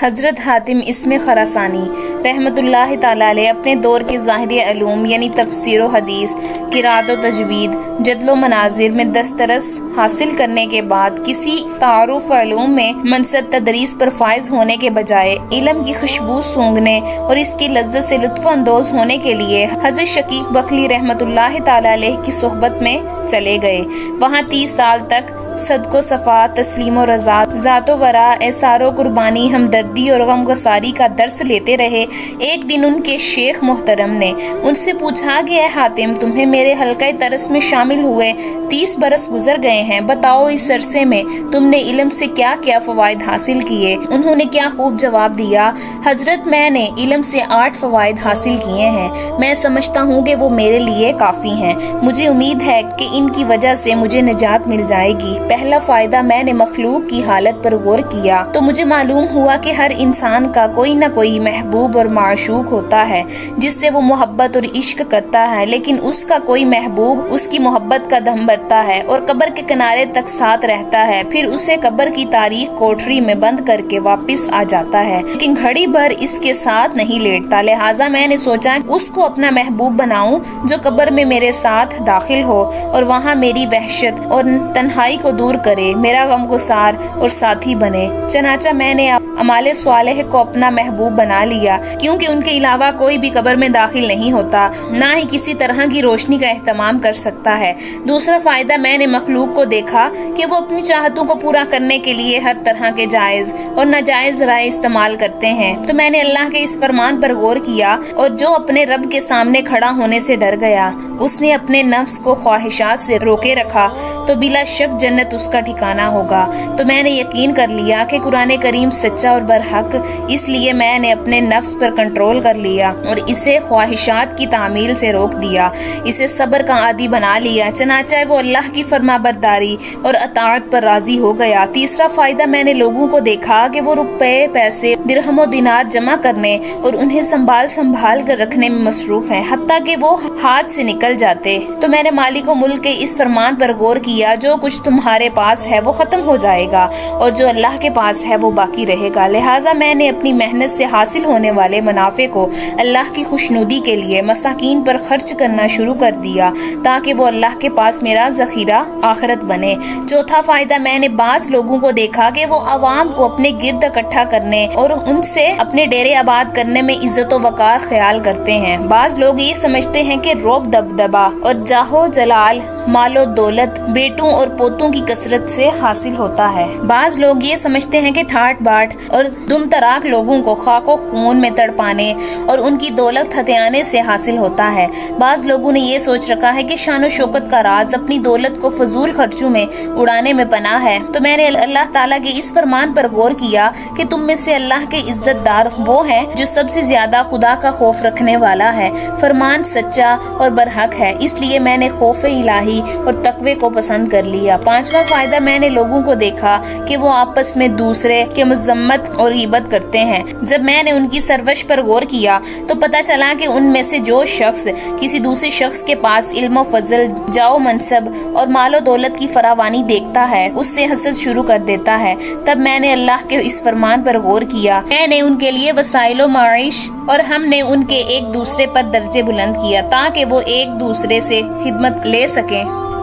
حضرت حاتم اسم خراسانی رحمۃ اللہ تعالی علیہ اپنے دور کے ظاہری علوم یعنی تفسیر و حدیث، قرات و تجوید، جدل و مناظر میں دسترس حاصل کرنے کے بعد کسی تعارف علوم میں منصب تدریس پر فائز ہونے کے بجائے علم کی خوشبو سونگھنے اور اس کی لذت سے لطف اندوز ہونے کے لیے حضرت شقیق بخلی رحمۃ اللہ تعالی علیہ کی صحبت میں چلے گئے۔ وہاں 30 سال تک صدق و صفا، تسلیم و رضا، ذات و ورا، احسار و قربانی، ہمدردی اور غم گساری کا درس لیتے رہے۔ ایک دن ان کے شیخ محترم نے ان سے پوچھا کہ اے حاتم، تمہیں میرے حلقہ درس میں شامل ہوئے 30 برس گزر گئے ہیں، بتاؤ اس عرصے میں تم نے علم سے کیا کیا فوائد حاصل کیے؟ انہوں نے کیا خوب جواب دیا، حضرت میں نے علم سے 8 فوائد حاصل کیے ہیں، میں سمجھتا ہوں کہ وہ میرے لیے کافی ہیں، مجھے امید ہے کہ ان کی وجہ سے مجھے نجات مل جائے گی۔ پہلا فائدہ، میں نے مخلوق کی حالت پر غور کیا تو مجھے معلوم ہوا کہ ہر انسان کا کوئی نہ کوئی محبوب اور معشوق ہوتا ہے جس سے وہ محبت اور عشق کرتا ہے، لیکن اس کا کوئی محبوب اس کی محبت کا دم بھرتا ہے اور قبر کے کنارے تک ساتھ رہتا ہے، پھر اسے قبر کی تاریخ کوٹری میں بند کر کے واپس آ جاتا ہے، لیکن گھڑی بھر اس کے ساتھ نہیں لیٹتا۔ لہٰذا میں نے سوچا اس کو اپنا محبوب بناؤں جو قبر میں میرے ساتھ داخل ہو اور وہاں میری وحشت اور تنہائی کو دور کرے، میرا غم گسار اور ساتھی بنے۔ چنانچہ میں نے اعمال صالح کو اپنا محبوب بنا لیا، کیونکہ ان کے علاوہ کوئی بھی قبر میں داخل نہیں ہوتا، نہ ہی کسی طرح کی روشنی کا اہتمام کر سکتا ہے۔ دوسرا فائدہ، میں نے مخلوق کو دیکھا کہ وہ اپنی چاہتوں کو پورا کرنے کے لیے ہر طرح کے جائز اور ناجائز رائے استعمال کرتے ہیں، تو میں نے اللہ کے اس فرمان پر غور کیا، اور جو اپنے رب کے سامنے کھڑا ہونے سے ڈر گیا، اس نے اپنے نفس کو خواہشات سے روکے رکھا، تو بلا شک جنت اس کا ٹھکانہ ہوگا۔ تو میں نے یقین کر لیا کہ قرآن کریم سچا اور برحق، اس لیے میں نے اپنے نفس پر کنٹرول کر لیا اور اسے خواہشات کی تعمیل سے روک دیا، اسے صبر کا عادی بنا لیا، چنانچہ وہ اللہ کی فرما برداری اور اطاعت پر راضی ہو گیا۔ تیسرا فائدہ، میں نے لوگوں کو دیکھا کہ وہ روپے، پیسے، درہم و دینار جمع کرنے اور انہیں سنبھال کر رکھنے میں مصروف ہیں، حتیٰ کہ وہ ہاتھ سے نکل جاتے، تو میں نے مالک و ملک کے اس فرمان پر غور کیا، جو کچھ تمہارے پاس ہے وہ ختم ہو جائے گا اور جو اللہ کے پاس ہے وہ باقی رہے گا۔ لہٰذا میں نے اپنی محنت سے حاصل ہونے والے منافع کو اللہ کی خوشنودی کے لیے مساکین پر خرچ کرنا شروع کر دیا، تاکہ وہ اللہ کے پاس میرا ذخیرہ آخرت بنے۔ چوتھا فائدہ، میں نے بعض لوگوں کو دیکھا کہ وہ عوام کو اپنے گرد اکٹھا کرنے اور ان سے اپنے ڈیرے آباد کرنے میں عزت و وقار خیال کرتے ہیں۔ بعض لوگ یہ سمجھتے ہیں کہ روب دبدبا اور جاہو جلال، مال و دولت بیٹوں اور پوتوں کی کثرت سے حاصل ہوتا ہے۔ بعض لوگ یہ سمجھتے ہیں کہ ٹھاٹ باٹ اور دم تراک لوگوں کو خاک و خون میں تڑپانے اور ان کی دولت ہتھیانے سے حاصل ہوتا ہے۔ بعض لوگوں نے یہ سوچ رکھا ہے کہ شان و شوکت کا راز اپنی دولت کو فضول خرچوں میں اڑانے میں پناہ ہے، تو میں نے اللہ تعالیٰ کے اس فرمان پر غور کیا کہ تم میں سے اللہ کے عزت دار وہ ہے جو سب سے زیادہ خدا کا خوف رکھنے والا ہے۔ فرمان سچا اور برحق ہے، اس لیے میں نے خوف الہی اور تقوی کو پسند کر لیا۔ پانچواں فائدہ، میں نے لوگوں کو دیکھا کہ وہ آپس میں دوسرے کے مذمت اور غیبت کرتے ہیں۔ جب میں نے ان کی سرورش پر غور کیا تو پتہ چلا کہ ان میں سے جو شخص کسی دوسرے شخص کے پاس علم و فضل، جاؤ منصب اور مال و دولت کی فراوانی دیکھتا ہے، اس سے حسد شروع کر دیتا ہے۔ تب میں نے اللہ کے اس فرمان پر غور کیا، میں نے ان کے لیے وسائل و معیش اور ہم نے ان کے ایک دوسرے پر درجے بلند کیا تاکہ وہ ایک دوسرے سے خدمت لے سکیں۔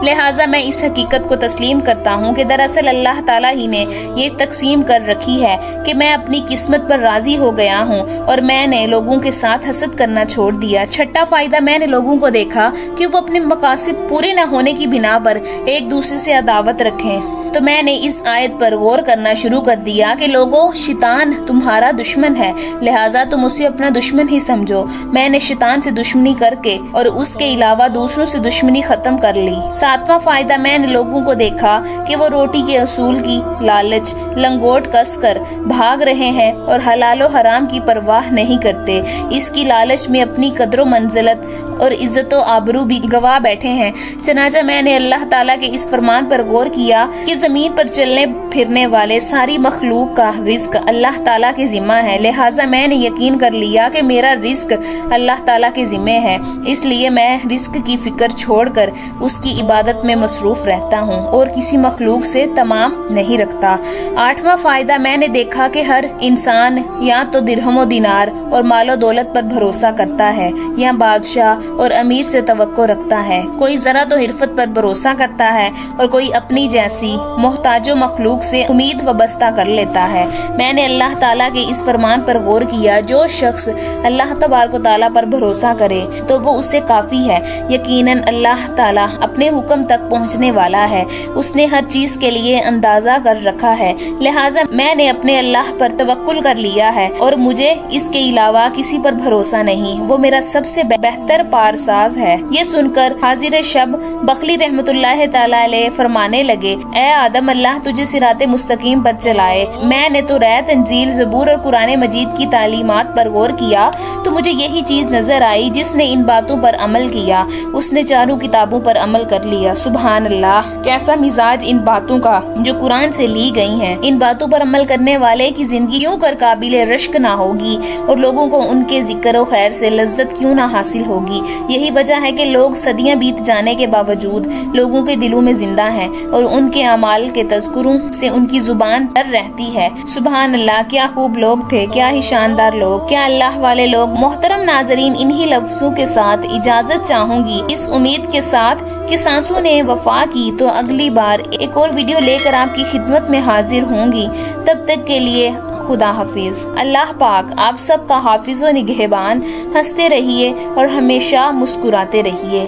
لہٰذا میں اس حقیقت کو تسلیم کرتا ہوں کہ دراصل اللہ تعالیٰ ہی نے یہ تقسیم کر رکھی ہے کہ میں اپنی قسمت پر راضی ہو گیا ہوں اور میں نے لوگوں کے ساتھ حسد کرنا چھوڑ دیا۔ چھٹا فائدہ، میں نے لوگوں کو دیکھا کہ وہ اپنے مقاصد پورے نہ ہونے کی بنا پر ایک دوسرے سے عداوت رکھیں، تو میں نے اس آیت پر غور کرنا شروع کر دیا کہ لوگوں، شیطان تمہارا دشمن ہے، لہٰذا تم اسے اپنا دشمن ہی سمجھو۔ میں نے شیطان سے دشمنی کر کے اور اس کے علاوہ دوسروں سے دشمنی ختم کر لی۔ ساتواں فائدہ، میں نے لوگوں کو دیکھا کہ وہ روٹی کے اصول کی لالچ لنگوٹ کس کر بھاگ رہے ہیں اور حلال و حرام کی پرواہ نہیں کرتے، اس کی لالچ میں اپنی قدر و منزلت اور عزت و آبرو بھی گوا بیٹھے ہیں۔ چنانچہ میں نے اللہ تعالیٰ کے اس فرمان پر غور کیا کہ زمین پر چلنے پھرنے والے ساری مخلوق کا رزق اللہ تعالیٰ کے ذمہ ہے، لہٰذا میں نے یقین کر لیا کہ میرا رزق اللہ تعالیٰ کے ذمہ ہے، اس لیے میں رزق کی فکر چھوڑ کر اس کی عبادت میں مصروف رہتا ہوں اور کسی مخلوق سے تمام نہیں رکھتا۔ 8واں فائدہ، میں نے دیکھا کہ ہر انسان یا تو درہم و دینار اور مال و دولت پر بھروسہ کرتا ہے یا بادشاہ اور امیر سے توقع رکھتا ہے، کوئی ذرا تو حرفت پر بھروسہ کرتا ہے اور کوئی اپنی جیسی محتاج و مخلوق سے امید وابستہ کر لیتا ہے۔ میں نے اللہ تعالیٰ کے اس فرمان پر غور کیا، جو شخص اللہ تبارک و تعالیٰ پر بھروسہ کرے تو وہ اسے کافی ہے، یقیناً اللہ تعالیٰ اپنے حکم تک پہنچنے والا ہے، اس نے ہر چیز کے لیے اندازہ کر رکھا ہے، لہٰذا میں نے اپنے اللہ پر توکل کر لیا ہے اور مجھے اس کے علاوہ کسی پر بھروسہ نہیں، وہ میرا سب سے بہتر پارساز ہے۔ یہ سن کر حاضر شب بخلی رحمت اللہ تعالیٰ علیہ فرمانے لگے، اے آدم، اللہ تجھے صراط مستقیم پر چلائے، میں نے تو رات انجیل، زبور اور قرآن مجید کی تعلیمات پر غور کیا تو مجھے یہی چیز نظر آئی، جس نے ان باتوں پر عمل کیا اس نے چاروں کتابوں پر عمل کر لیا۔ سبحان اللہ، کیسا مزاج ان باتوں کا جو قرآن سے لی گئی ہیں۔ ان باتوں پر عمل کرنے والے کی زندگی کیوں کر قابل رشک نہ ہوگی اور لوگوں کو ان کے ذکر و خیر سے لذت کیوں نہ حاصل ہوگی۔ یہی وجہ ہے کہ لوگ صدیاں بیت جانے کے باوجود لوگوں کے دلوں میں زندہ ہیں اور ان کے اعمال کے تذکروں سے ان کی زبان تر رہتی ہے۔ سبحان اللہ، کیا خوب لوگ تھے، کیا ہی شاندار لوگ، کیا اللہ والے لوگ۔ محترم ناظرین، انہی لفظوں کے ساتھ اجازت چاہوں گی، اس امید کے ساتھ کہ سانسوں نے وفا کی تو اگلی بار ایک اور ویڈیو لے کر آپ کی خدمت میں حاضر ہوں گی۔ تب تک کے لیے خدا حافظ۔ اللہ پاک آپ سب کا حافظ و نگہبان۔ ہنستے رہیے اور ہمیشہ مسکراتے رہیے۔